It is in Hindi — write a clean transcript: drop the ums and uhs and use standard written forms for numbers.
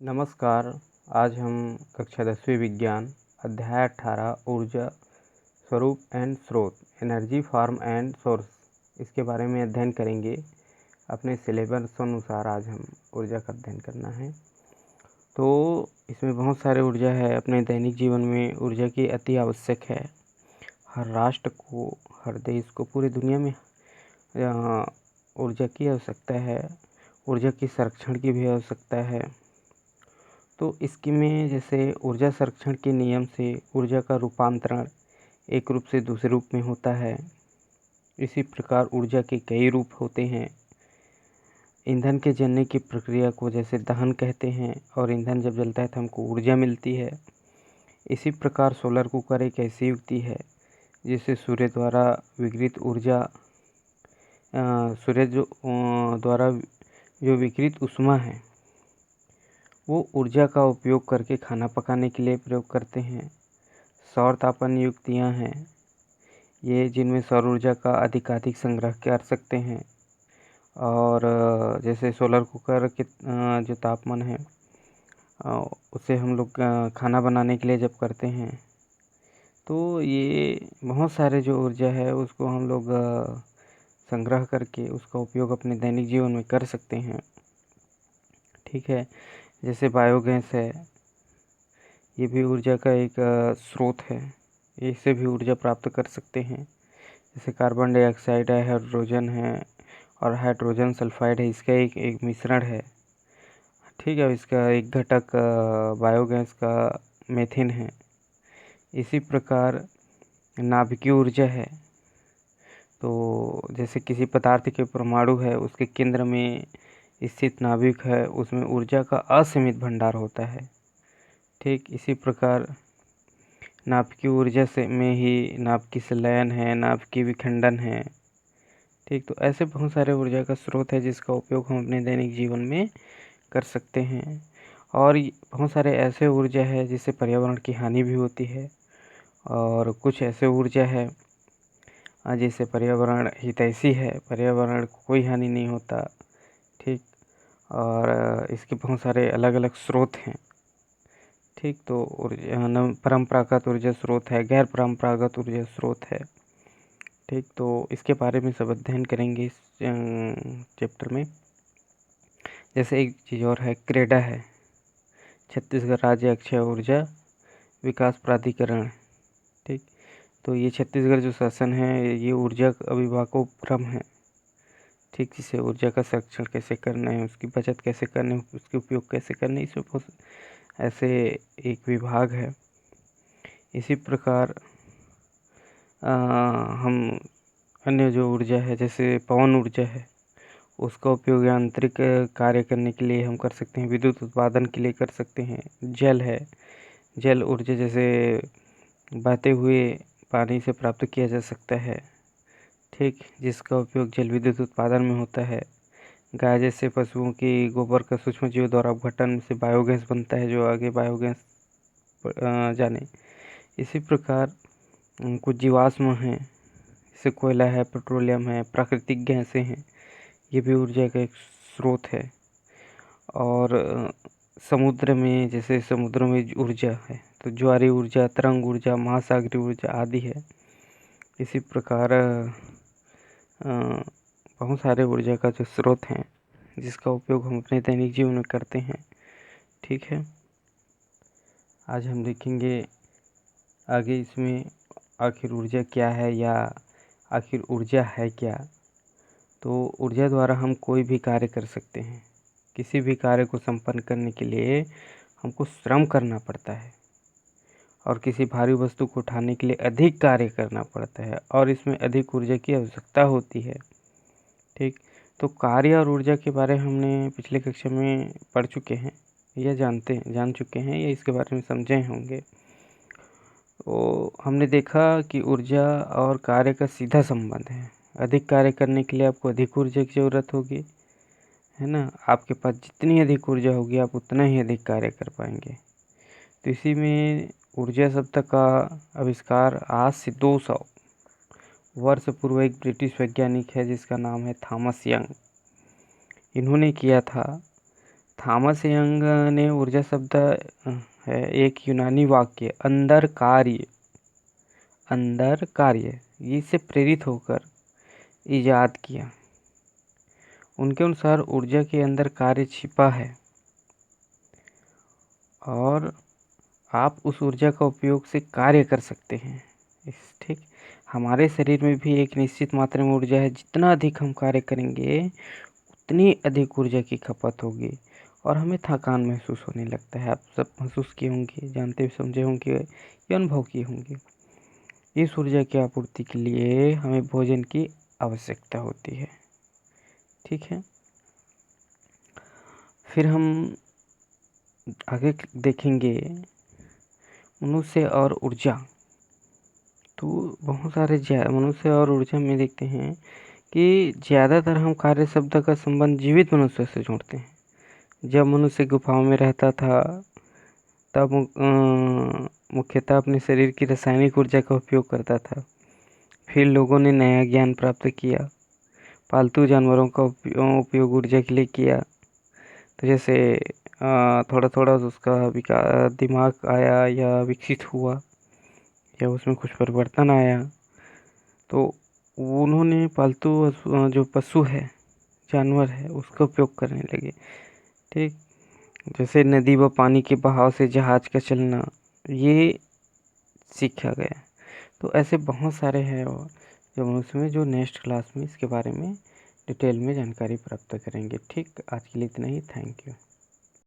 नमस्कार। आज हम कक्षा 10वीं विज्ञान अध्याय 18 ऊर्जा स्वरूप एंड स्रोत एनर्जी फॉर्म एंड सोर्स इसके बारे में अध्ययन करेंगे। अपने सिलेबस अनुसार आज हम ऊर्जा का अध्ययन करना है। तो इसमें बहुत सारे ऊर्जा है। अपने दैनिक जीवन में ऊर्जा की अति आवश्यक है। हर राष्ट्र को, हर देश को, पूरी दुनिया में ऊर्जा की आवश्यकता है। ऊर्जा की संरक्षण की भी आवश्यकता है। तो इसकी में जैसे ऊर्जा संरक्षण के नियम से ऊर्जा का रूपांतरण एक रूप से दूसरे रूप में होता है। इसी प्रकार ऊर्जा के कई रूप होते हैं। ईंधन के जलने की प्रक्रिया को जैसे दहन कहते हैं, और ईंधन जब जलता है तो हमको ऊर्जा मिलती है। इसी प्रकार सोलर कुकर एक ऐसी युक्ति है जिससे सूर्य द्वारा विकिरित ऊर्जा द्वारा जो विकिरित ऊष्मा है वो ऊर्जा का उपयोग करके खाना पकाने के लिए प्रयोग करते हैं। सौर तापन युक्तियाँ हैं ये, जिनमें सौर ऊर्जा का अधिकाधिक संग्रह कर सकते हैं। और जैसे सोलर कुकर के जो तापमान है उसे हम लोग खाना बनाने के लिए जब करते हैं तो ये बहुत सारे जो ऊर्जा है उसको हम लोग संग्रह करके उसका उपयोग अपने दैनिक जीवन में कर सकते हैं। ठीक है। जैसे बायोगैस है, ये भी ऊर्जा का एक स्रोत है। इससे भी ऊर्जा प्राप्त कर सकते हैं। जैसे कार्बन डाइऑक्साइड है, हाइड्रोजन है और हाइड्रोजन सल्फाइड है, इसका एक मिश्रण है। ठीक है। इसका एक घटक बायोगैस का मीथेन है। इसी प्रकार नाभिकीय ऊर्जा है। तो जैसे किसी पदार्थ के परमाणु है, उसके केंद्र में स्थित नाभिक है, उसमें ऊर्जा का असीमित भंडार होता है। ठीक इसी प्रकार नाभिकीय ऊर्जा से में ही नाभिकीय संलयन है, नाभिकीय विखंडन है। ठीक, तो ऐसे बहुत सारे ऊर्जा का स्रोत है जिसका उपयोग हम अपने दैनिक जीवन में कर सकते हैं। और बहुत सारे ऐसे ऊर्जा है जिससे पर्यावरण की हानि भी होती है, और कुछ ऐसे ऊर्जा है जिससे पर्यावरण हितैषी है, पर्यावरण को कोई हानि नहीं होता। ठीक, और इसके बहुत सारे अलग अलग स्रोत हैं। ठीक, तो परंपरागत ऊर्जा स्रोत है, गैर परंपरागत ऊर्जा स्रोत है। ठीक, तो इसके बारे में सब अध्ययन करेंगे इस चैप्टर में। जैसे एक चीज़ और है, क्रेडा है, छत्तीसगढ़ राज्य अक्षय ऊर्जा विकास प्राधिकरण। ठीक, तो ये छत्तीसगढ़ जो शासन है ये ऊर्जा विभाग का उपक्रम है। ठीक, जिसे ऊर्जा का संरक्षण कैसे करना है, उसकी बचत कैसे करनी है, उसके उपयोग कैसे करने, इसमें बहुत ऐसे एक विभाग है। इसी प्रकार हम अन्य जो ऊर्जा है जैसे पवन ऊर्जा है उसका उपयोग यांत्रिक कार्य करने के लिए हम कर सकते हैं, विद्युत उत्पादन के लिए कर सकते हैं। जल है, जल ऊर्जा जैसे बहते हुए पानी से प्राप्त किया जा सकता है। ठीक, जिसका उपयोग जल विद्युत उत्पादन में होता है। गाय जैसे पशुओं की गोबर का सूक्ष्म जीव द्वारा अपघटन से बायोगैस बनता है, जो आगे बायोगैस जाने। इसी प्रकार कुछ जीवाश्म हैं, जैसे कोयला है, पेट्रोलियम है, प्राकृतिक गैसें हैं, ये भी ऊर्जा का एक स्रोत है। और समुद्र में, जैसे समुद्रों में ऊर्जा है तो ज्वारीय ऊर्जा, तरंग ऊर्जा, महासागरीय ऊर्जा आदि है। इसी प्रकार बहुत सारे ऊर्जा का जो स्रोत हैं जिसका उपयोग हम अपने दैनिक जीवन में करते हैं। ठीक है, आज हम देखेंगे आगे इसमें आखिर ऊर्जा क्या है, या आखिर ऊर्जा है क्या। तो ऊर्जा द्वारा हम कोई भी कार्य कर सकते हैं। किसी भी कार्य को संपन्न करने के लिए हमको श्रम करना पड़ता है, और किसी भारी वस्तु को उठाने के लिए अधिक कार्य करना पड़ता है, और इसमें अधिक ऊर्जा की आवश्यकता होती है। ठीक, तो कार्य और ऊर्जा के बारे में हमने पिछले कक्षा में पढ़ चुके हैं, या जान चुके हैं, या इसके बारे में समझे होंगे। तो हमने देखा कि ऊर्जा और कार्य का सीधा संबंध है। अधिक कार्य करने के लिए आपको अधिक ऊर्जा की ज़रूरत होगी, है ना। आपके पास जितनी अधिक ऊर्जा होगी आप उतना ही अधिक कार्य कर पाएंगे। तो इसी में ऊर्जा शब्द का आविष्कार आज से 200 वर्ष पूर्व एक ब्रिटिश वैज्ञानिक है जिसका नाम है थॉमस यंग, इन्होंने किया था। थॉमस यंग ने ऊर्जा शब्द है एक यूनानी वाक्य अंदर कार्य इससे प्रेरित होकर इजाद किया। उनके अनुसार ऊर्जा के अंदर कार्य छिपा है और आप उस ऊर्जा का उपयोग से कार्य कर सकते हैं। ठीक, हमारे शरीर में भी एक निश्चित मात्रा में ऊर्जा है। जितना अधिक हम कार्य करेंगे उतनी अधिक ऊर्जा की खपत होगी और हमें थकान महसूस होने लगता है। आप सब महसूस किए होंगे, जानते समझे होंगे या अनुभव किए होंगे। इस ऊर्जा की आपूर्ति के लिए हमें भोजन की आवश्यकता होती है। ठीक है, फिर हम आगे देखेंगे मनुष्य और ऊर्जा। तो बहुत सारे मनुष्य और ऊर्जा में देखते हैं कि ज़्यादातर हम कार्य शब्द का संबंध जीवित मनुष्य से जोड़ते हैं। जब मनुष्य गुफाओं में रहता था तब मुख्यतः अपने शरीर की रासायनिक ऊर्जा का उपयोग करता था। फिर लोगों ने नया ज्ञान प्राप्त किया, पालतू जानवरों का उपयोग ऊर्जा के लिए किया। तो जैसे थोड़ा थोड़ा उसका दिमाग आया या विकसित हुआ या उसमें कुछ परिवर्तन आया तो उन्होंने पालतू जो पशु है, जानवर है, उसका उपयोग करने लगे। ठीक, जैसे नदी व पानी के बहाव से जहाज का चलना ये सीखा गया। तो ऐसे बहुत सारे हैं और जो मनुष्य में जो नेक्स्ट क्लास में इसके बारे में डिटेल में जानकारी प्राप्त करेंगे। ठीक, आज के लिए इतना ही। Thank you.